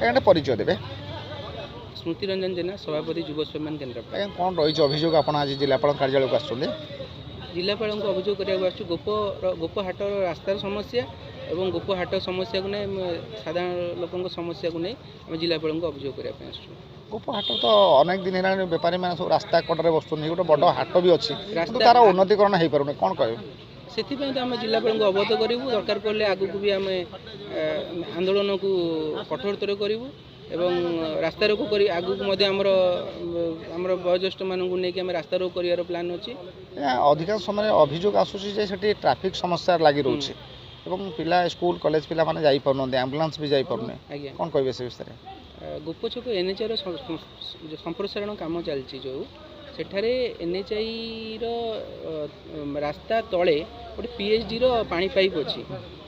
ଆଜ୍ଞା ପରିଚୟ ଦେବେ। स्मृति रंजन जेना सभापति युव सम्मान केन्द्र। ଆଜ୍ଞା କ'ଣ ରହିଛି ଅଭିଯୋଗ ଆପଣ ଆଜି ଜିଲ୍ଲାପାଳ କାର୍ଯ୍ୟାଳୟକୁ ଆସୁଛନ୍ତି? जिलापाल को अभियोग कराया गोपहाट रास्तार समस्या और गोपहाट समस्या को नहीं साधारण लोकों समस्या को नहीं आम जिलापाल को अभियोग करने गोपहाट तो अनेक दिन है बेपारी मैंने सब रास्ता कड़े बस गोटे बड़ हाट भी अच्छी तार उन्नतीकरण हो पारे कौन कहे से आम जिलापाल को अवगत करूँ दरकार पड़े आगू भी आम आंदोलन को कठोरतर करूँ एवं रास्ता रोक कर आगू आमर वयोज्येष्ठ मानू नहीं आम रास्ता रोक कर प्लान अच्छी। अधिकांश समय अभियोग आसूसी ट्राफिक समस्या लगी रोचे पिला स्कूल कॉलेज पिला माने जाई पारन एम्बुलेंस भी जाई पारन कौन कहबे से विषय गोपछक एनएचआई संप्रसारण काम चलती जो सेठारे एनएचआई रास्ता तले गोटे पीएचडी पानी पाइप अच्छी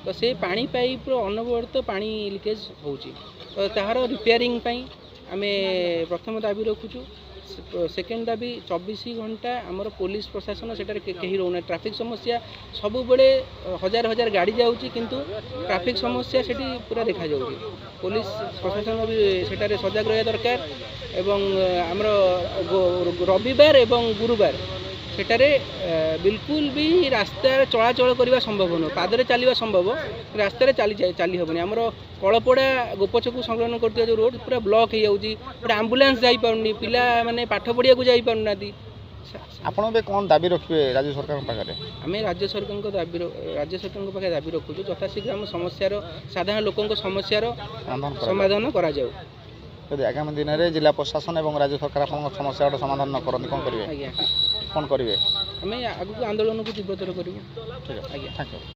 तो से पानी पाइप अनवरत पानी लिकेज हो तार रिपेयरिंग आम प्रथम दाबी रखुचु। सेकेंड दाबी 24 घंटा आमर पुलिस प्रशासन सेटारे कहीं रोना ट्रैफिक समस्या सब बड़े हजार हजार गाड़ी जाऊँगी किंतु ट्रैफिक समस्या सेठी पूरा देखा जाऊँगी पुलिस प्रशासन भी सेटारे सजग रहा दरकार एवं आमर रविवार एवं गुरुवार सेटारे बिल्कुल भी रास्ता चलाचल करने संभव न पादरे चलवा संभव रास्तार चली हेनी आमर कलपड़ा गोपछक संलग्न कर जो रोड पूरा ब्लॉक हो जाऊँगी पूरा आम्बुलांस जापारे पिला माने पाठ पढ़िया को जापारूना आपण कौन दाबी रखिए राज्य सरकार पाखे आम राज्य सरकार पाखे दाबी रखुचु यथाशीघ्र आम समस्यार साधारण लोकों समस्यार समाधान करा जाऊ। यदि आगामी दिन में जिला प्रशासन और राज्य सरकार समस्या समाधान न करते कौन करेंगे आज्ञा कौन करेंगे आम आगू आंदोलन को तीव्रतर करूँ। ठीक है आज्ञा थैंक यू।